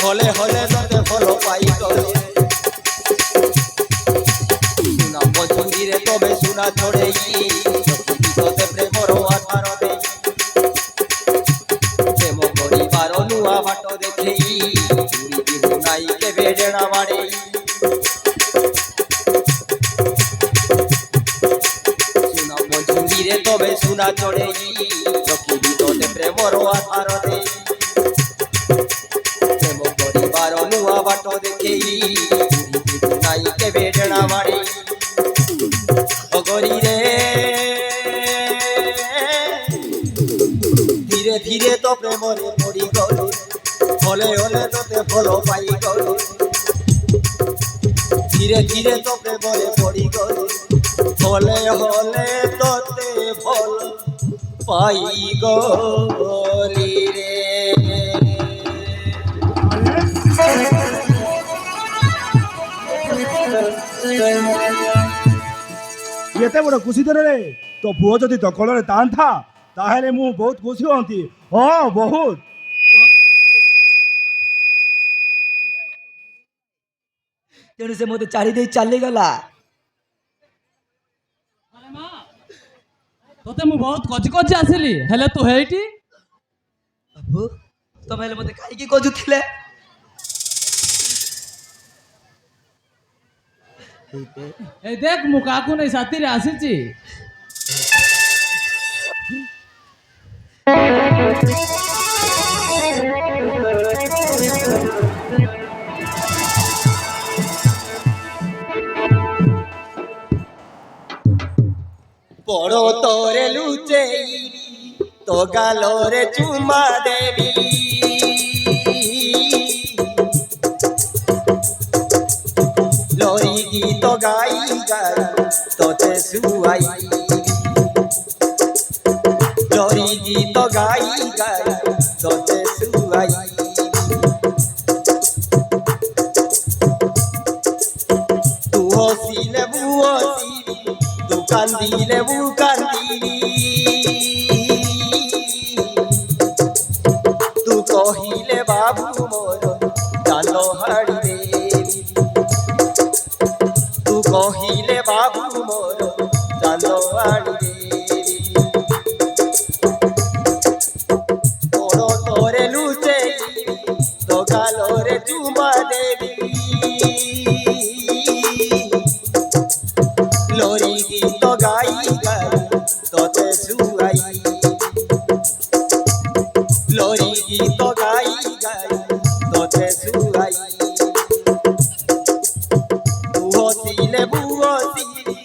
হলে হলে তোতে ফলো পাই গলে সুনা মজুরিরে তবে সুনা ছড়েই তোতে প্রেমর আধার দেই প্রেম করিবার নুয়া বাট দেখেই চুরি দিব নাই কেবে ডেড়া বাড়ে সুনা মজুরিরে তবে সুনা ছড়েই রকিবি তোতে প্রেমর আধার দেই প্রেম করিবার নুয়া বাট দেখেই চুরি দিব নাই কেবে ডেড়া বাড়ে অগরি রে ধীরে ধীরে তো প্রেমরে পড়ি গল হলে হলে তোতে ফল পাই গল ধীরে ধীরে তো প্রেমরে পড়ি গল হলে হলে তোতে ফল পাই গলি রে এতে বড় খুশি ধরে রে তো পুଅ যদি ଦଖଲରେ ଥାଆନ୍ତା ତାହେଲେ ମୁଁ ବହୁତ ଖୁସି ହୁଅନ୍ତି। ହଁ ବହୁତ। ତେଣୁ ସେ ମୋତେ ଛାଡ଼ି ଦେଇ ଚାଲିଗଲା। ତତେ ମୁଁ ବହୁତ ଖୋଜି ଖୋଜି ଆସିଲି ହେଲେ ତୁ ହେଇଠି ବାବୁ ତମେ ହେଲେ ମୋତେ କାହିଁକି ଖୋଜୁଥିଲେ? এই দেখ ମୁଁ କାହାକୁ ନେଇ ସାଥିରେ ଆସିଛି। বড় তোরে লুচেই তো গালোরে চুমা দেবি লরি গীত গাই গাই তোতে শুয়াই লরি গীত গাই গাই তোতে শুয়াই তু হসিলে বু হসিবি তু কান্দিলে বু কান্দিবি তু কহিলে বাবু মোর জানো হাড়ি দেবি তু কহিলে বাবু মোর জানো হাড়ি দেবি বড় তোরে লুচেই তো গালোরে চুমা দেবি লরি গীত গাই গাই তোতে শুয়াই লরি গীত গাই গাই তোতে শুয়াই তু হসিলে বু হসিবি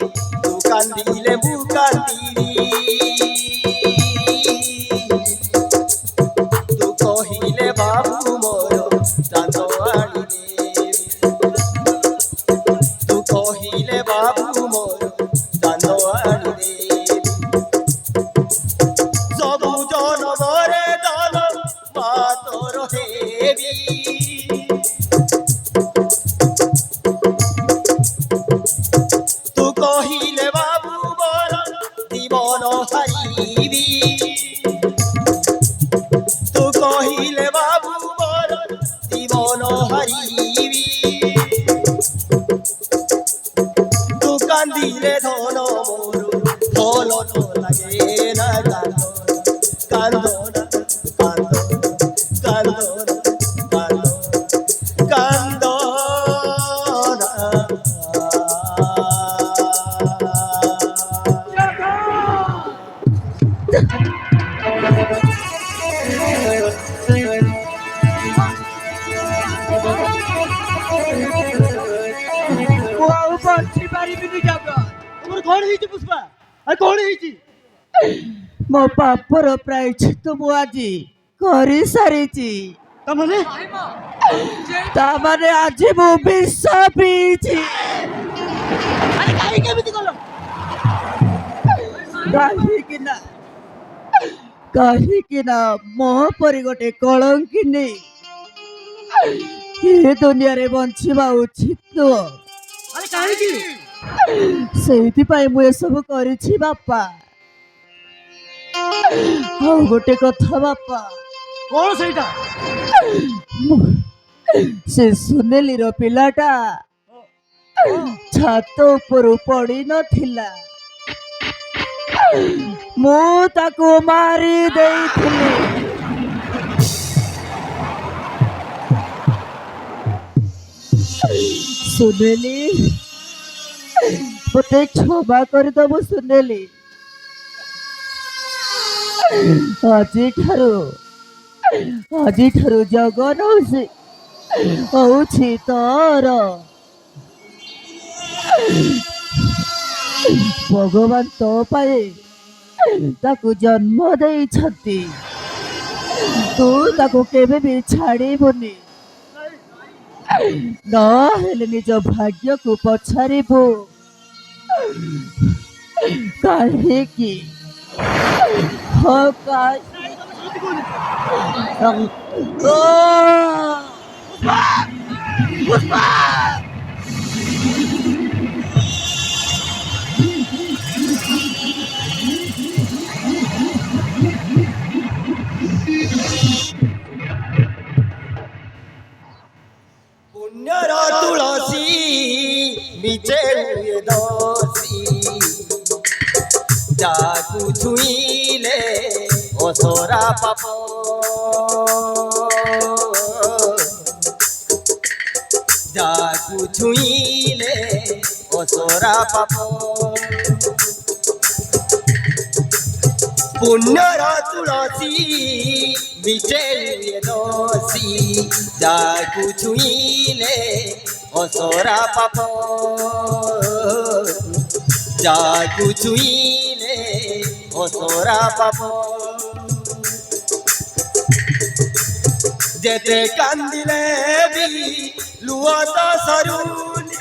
তু কান্দিলে বু কান্দিবি তু কহিলে বাবু মোর জানো আনি দেবি তু কহিলে বাবু মোর জানো আনি দেবি সবু জনমরে দল মা তোর হেবি তু কহিলে বাবু মোর জীবন হারিবি তু কহিলে বাবু মোর জীবন হারিবি তু কান্দিলে ধন মোর ফল লাগে না কান্দো না কান্দো না কান্দো না ଆଉ ବଞ୍ଚି ପାରିବିନି ଜାଗା। ତମର କଣ ହେଇଛି ପୁଷ୍ପା? ଆରେ କଣ ହେଇଛି? ମୋ ପାପର ପ୍ରାୟଶ୍ଚିତ୍ତ ମୁଁ ଆଜି କରିସାରିଛି। ତାମାନେ ଆଜି ମୁଁ ବିଷ ପିଇଛି। ଆରେ କାହିଁ କେମିତି କଲ? କାହିଁକିନା ମୋ ପରି ଗୋଟେ କଳଙ୍କିନୀ ଏ ଦୁନିଆରେ ବଞ୍ଚିବା ଉଚିତ ନୁହଁ। ଆରେ କାହିଁକି? ସେଇଥିପାଇଁ ମୁଁ ଏସବୁ କରିଛି ବାପା। ଆଉ ଗୋଟେ କଥା ବାପା, କଣ ସେଇଟା? ସେ ସୁନେଲିର ପିଲାଟା ଛାତ ଉପରୁ ପଡ଼ି ନଥିଲା, ମୁଁ ତାକୁ ମାରି ଦେଇଥିଲି। ସୁନେଲି, ମତେ କ୍ଷମା କରିଦବୁ ସୁନେଲି। ଆଜିଠାରୁ ଜଗନ ହଉଛି ତୋର। ଭଗବାନ ତୋ ପାଇଁ ତାକୁ ଜନ୍ମ ଦେଇଛନ୍ତି, ତୁ ତାକୁ କେବେ ବି ଛାଡ଼ିବୁନି। ନହେଲେ ନିଜ ଭାଗ୍ୟକୁ ପଚାରିବୁ କାହିଁକି? पुण्यर तुलसी नीचे हुए दोषी जाकू छुईले ओसोरा पाप जाकू छुईले ओसोरा पाप पुण्यर तुलसी नीचे हुए दोषी जाकू छुईले ओसोरा पाप जाकू छुईले ओसोरा पाप जेते कांदिले भी लुआ तो सरुनी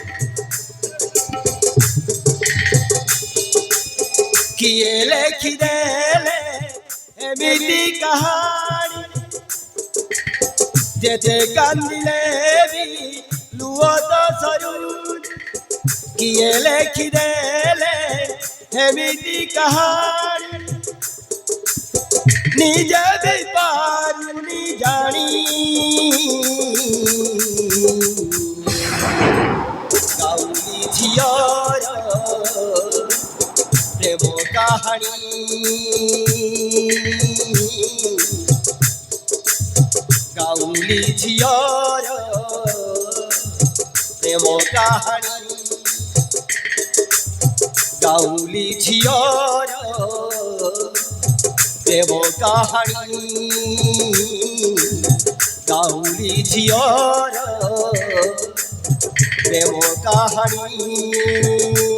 किए लिखिदेले एमिति कहानी जेते कांदिले भी लुआ तो सरुनी किए लिखिदेले एमिति कहानी निजे भी पारुनी जानी गाउली झियर प्रेम कहानी गाउली झियर प्रेम कहानी गाउली झियर प्रेम कहानी गाउली झियर प्रेम कहानी।